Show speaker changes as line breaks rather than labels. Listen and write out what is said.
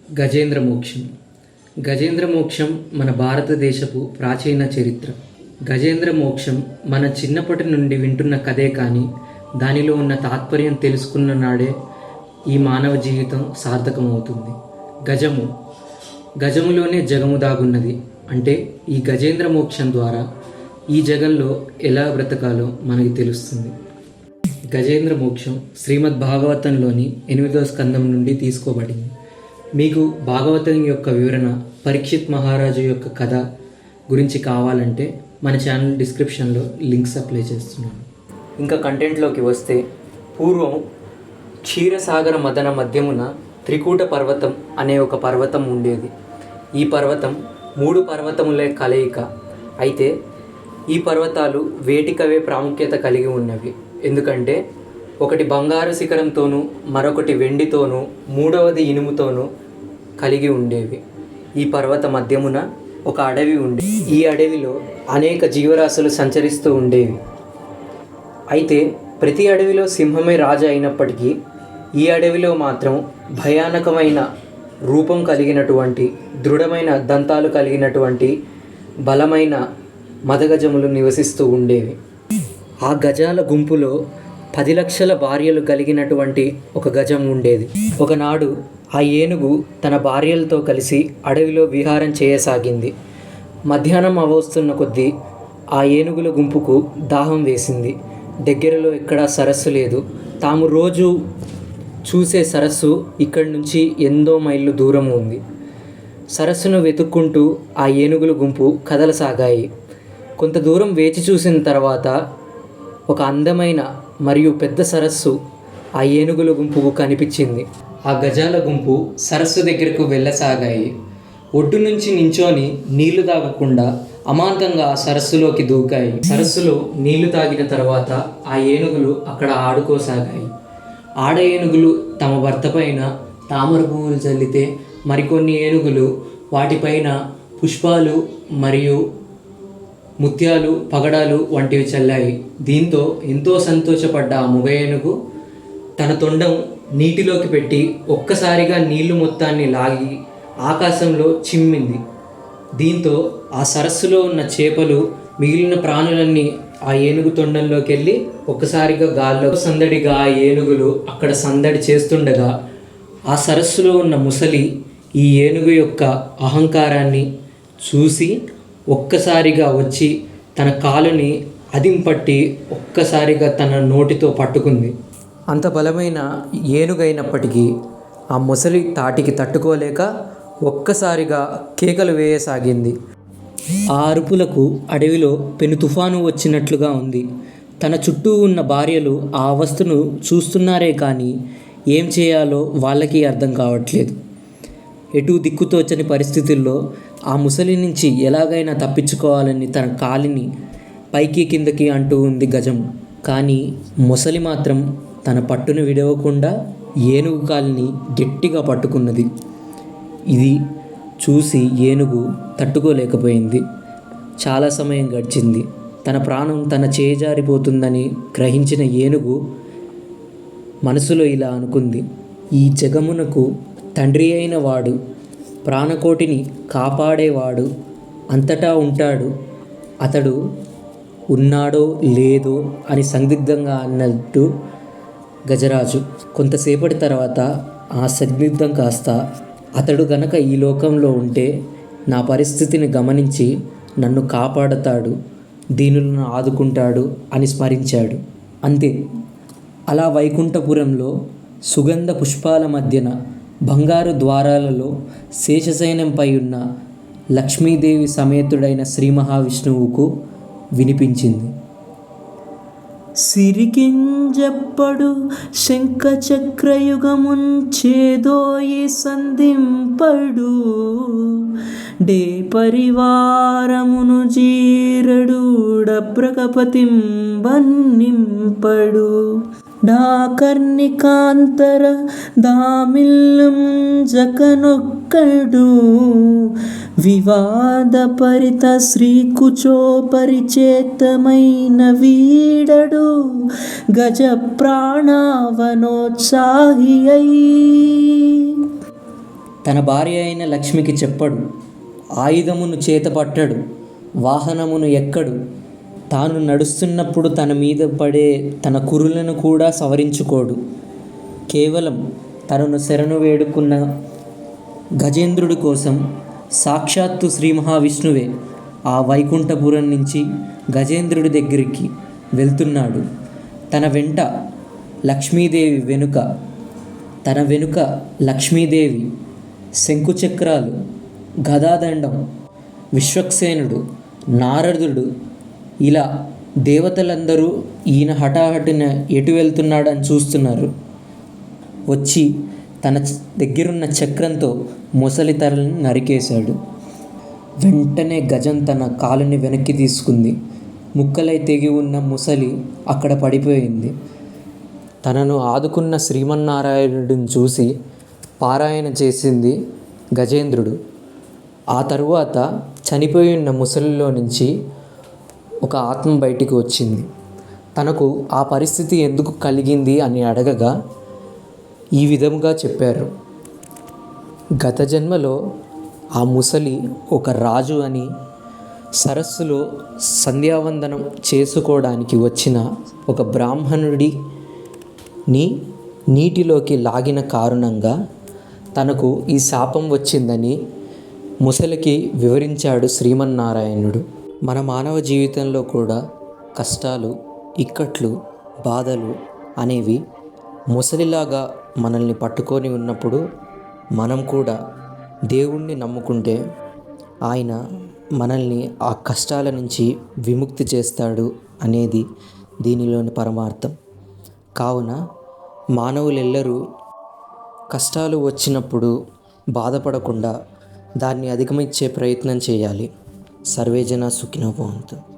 గజేంద్ర మోక్షం. గజేంద్ర మోక్షం మన భారతదేశపు ప్రాచీన చరిత్ర. గజేంద్ర మోక్షం మన చిన్నప్పటి నుండి వింటున్న కథే కానీ దానిలో ఉన్న తాత్పర్యం తెలుసుకున్న నాడే ఈ మానవ జీవితం సార్థకమవుతుంది. గజములోనే జగము దాగున్నది. అంటే ఈ గజేంద్ర మోక్షం ద్వారా ఈ జగంలో ఎలా బ్రతకాలో మనకి తెలుస్తుంది. గజేంద్ర మోక్షం శ్రీమద్ భాగవతంలోని 8వ స్కందం నుండి తీసుకోబడింది. మీకు భాగవతం యొక్క వివరణ, పరీక్షిత్ మహారాజు యొక్క కథ గురించి కావాలంటే మన ఛానల్ డిస్క్రిప్షన్లో లింక్స్ అప్లై చేస్తున్నాను. ఇంకా కంటెంట్లోకి వస్తే, పూర్వం క్షీరసాగర మదన మధ్యమున త్రికూట పర్వతం అనే ఒక పర్వతం ఉండేది. ఈ పర్వతం 3 పర్వతములే కలయిక. అయితే ఈ పర్వతాలు వేటికవే ప్రాముఖ్యత కలిగి ఉన్నవి. ఎందుకంటే ఒకటి బంగారు శిఖరంతోనూ, మరొకటి వెండితోనూ, మూడవది ఇనుముతోనూ కలిగి ఉండేవి. ఈ పర్వత మధ్యమున ఒక అడవి ఉండేది. ఈ అడవిలో అనేక జీవరాశులు సంచరిస్తూ ఉండేవి. అయితే ప్రతి అడవిలో సింహమే రాజు అయినప్పటికీ ఈ అడవిలో మాత్రం భయానకమైన రూపం కలిగినటువంటి, దృఢమైన దంతాలు కలిగినటువంటి బలమైన మదగజములు నివసిస్తూ ఉండేవి. ఆ గజాల గుంపులో 10 లక్షల భార్యలు కలిగినటువంటి ఒక గజం ఉండేది. ఒకనాడు ఆ ఏనుగు తన భార్యలతో కలిసి అడవిలో విహారం చేయసాగింది. మధ్యాహ్నం అవస్తున్న కొద్దీ ఆ ఏనుగుల గుంపుకు దాహం వేసింది. దగ్గరలో ఎక్కడా సరస్సు లేదు. తాము రోజు చూసే సరస్సు ఇక్కడి నుంచి ఎంతో మైళ్ళు దూరం ఉంది. సరస్సును వెతుక్కుంటూ ఆ ఏనుగుల గుంపు కదలసాగాయి. కొంత దూరం వేచి చూసిన తర్వాత ఒక అందమైన మరియు పెద్ద సరస్సు ఆ ఏనుగుల గుంపుకు కనిపించింది. ఆ గజాల గుంపు సరస్సు దగ్గరకు వెళ్ళసాగాయి. ఒడ్డు నుంచి నించొని నీళ్లు తాగకుండా అమాంతంగా ఆ సరస్సులోకి దూకాయి. సరస్సులో నీళ్లు తాగిన తర్వాత ఆ ఏనుగులు అక్కడ ఆడుకోసాగాయి. ఆడ ఏనుగులు తమ భర్త పైన తామర పువ్వులు చల్లితే, మరికొన్ని ఏనుగులు వాటిపైన పుష్పాలు మరియు ముత్యాలు, పగడాలు వంటివి చల్లాయి. దీంతో ఎంతో సంతోషపడ్డ ఆ మగ ఏనుగు తన తొండం నీటిలోకి పెట్టి ఒక్కసారిగా నీళ్లు మొత్తాన్ని లాగి ఆకాశంలో చిమ్మింది. దీంతో ఆ సరస్సులో ఉన్న చేపలు, మిగిలిన ప్రాణులన్నీ ఆ ఏనుగు తొండంలోకి వెళ్ళి ఒక్కసారిగా గాల్లో సందడిగా ఆ ఏనుగులు అక్కడ సందడి చేస్తుండగా ఆ సరస్సులో ఉన్న ముసలి ఈ ఏనుగు యొక్క అహంకారాన్ని చూసి ఒక్కసారిగా వచ్చి తన కాలుని అదింపట్టి ఒక్కసారిగా తన నోటితో పట్టుకుంది. అంత బలమైన ఏనుగైనప్పటికీ ఆ ముసలి తాటికి తట్టుకోలేక ఒక్కసారిగా కేకలు వేయసాగింది. ఆ అరుపులకు అడవిలో పెను తుఫాను వచ్చినట్లుగా ఉంది. తన చుట్టూ ఉన్న భార్యలు ఆ అవస్థను చూస్తున్నారే కానీ ఏం చేయాలో వాళ్ళకి అర్థం కావట్లేదు. ఎటు దిక్కుతోచని పరిస్థితుల్లో ఆ ముసలి నుంచి ఎలాగైనా తప్పించుకోవాలని తన కాలిని పైకి కిందకి అంటూ ఉంది గజం. కానీ ముసలి మాత్రం తన పట్టును విడవకుండా ఏనుగు కాలిని గట్టిగా పట్టుకున్నది. ఇది చూసి ఏనుగు తట్టుకోలేకపోయింది. చాలా సమయం గడిచింది. తన ప్రాణం తన చేజారిపోతుందని గ్రహించిన ఏనుగు మనసులో ఇలా అనుకుంది: ఈ జగమునకు తండ్రి అయిన వాడు, ప్రాణకోటిని కాపాడేవాడు అంతటా ఉంటాడు. అతడు ఉన్నాడో లేదో అని సందిగ్ధంగా అన్నట్టు గజరాజు. కొంతసేపటి తర్వాత ఆ సందిగ్ధం కాస్త, అతడు గనక ఈ లోకంలో ఉంటే నా పరిస్థితిని గమనించి నన్ను కాపాడతాడు, దీనులను ఆదుకుంటాడు అని స్మరించాడు. అంతే. అలా వైకుంఠపురంలో సుగంధ పుష్పాల మధ్యన బంగారు ద్వారాలలో శేషశయనంపై ఉన్న లక్ష్మీదేవి సమేతుడైన శ్రీ మహావిష్ణువుకు వినిపించింది: సిరికింజప్పడు శంఖచక్రయుగముంచేదోయి సంధింపడు, డే పరివారమును జీరడు డబ్రకపతిం బన్నింపడు, డాకర్ణికాంతర దామిల్లం జకనొక్కడు, వివాదపరిత శ్రీకుచోపరిచేతమైన వీడడు, గజ ప్రాణావనోత్సాహి అయి. తన భార్య అయిన లక్ష్మికి చెప్పడు, ఆయుధమును చేతపట్టడు, వాహనమును ఎక్కడు, తాను నడుస్తున్నప్పుడు తన మీద పడే తన కురులను కూడా సవరించుకోడు. కేవలం తనను శరణు వేడుకున్న గజేంద్రుడి కోసం సాక్షాత్తు శ్రీ మహావిష్ణువే ఆ వైకుంఠపురం నుంచి గజేంద్రుడి దగ్గరికి వెళ్తున్నాడు. తన వెంట లక్ష్మీదేవి తన వెనుక లక్ష్మీదేవి, శంకుచక్రాలు, గదాదండం, విశ్వక్సేనుడు, నారదుడు, ఇలా దేవతలందరూ ఈయన హఠాహటిన ఎటు వెళ్తున్నాడని చూస్తున్నారు. వచ్చి తన దగ్గరున్న చక్రంతో ముసలి తలని నరికేశాడు. వెంటనే గజం తన కాలుని వెనక్కి తీసుకుంది. ముక్కలై తెగి ఉన్న ముసలి అక్కడ పడిపోయింది. తనను ఆదుకున్న శ్రీమన్నారాయణుడిని చూసి పారాయణ చేసింది గజేంద్రుడు. ఆ తరువాత చనిపోయి ఉన్న ముసలిలో నుంచి ఒక ఆత్మ బయటికి వచ్చింది. తనకు ఆ పరిస్థితి ఎందుకు కలిగింది అని అడగగా ఈ విధముగా చెప్పారు. గత జన్మలో ఆ ముసలి ఒక రాజు అని, సరస్సులో సంధ్యావందనం చేసుకోవడానికి వచ్చిన ఒక బ్రాహ్మణుడిని నీటిలోకి లాగిన కారణంగా తనకు ఈ శాపం వచ్చిందని ముసలికి వివరించాడు శ్రీమన్నారాయణుడు. మన మానవ జీవితంలో కూడా కష్టాలు, ఇక్కట్లు, బాధలు అనేవి ముసలిలాగా మనల్ని పట్టుకొని ఉన్నప్పుడు మనం కూడా దేవుణ్ణి నమ్ముకుంటే ఆయన మనల్ని ఆ కష్టాల నుంచి విముక్తి చేస్తాడు అనేది దీనిలోని పరమార్థం. కావున మానవులెల్లరూ కష్టాలు వచ్చినప్పుడు బాధపడకుండా దాన్ని అధిగమించే ప్రయత్నం చేయాలి. సర్వేజన సుఖినో భవంతు.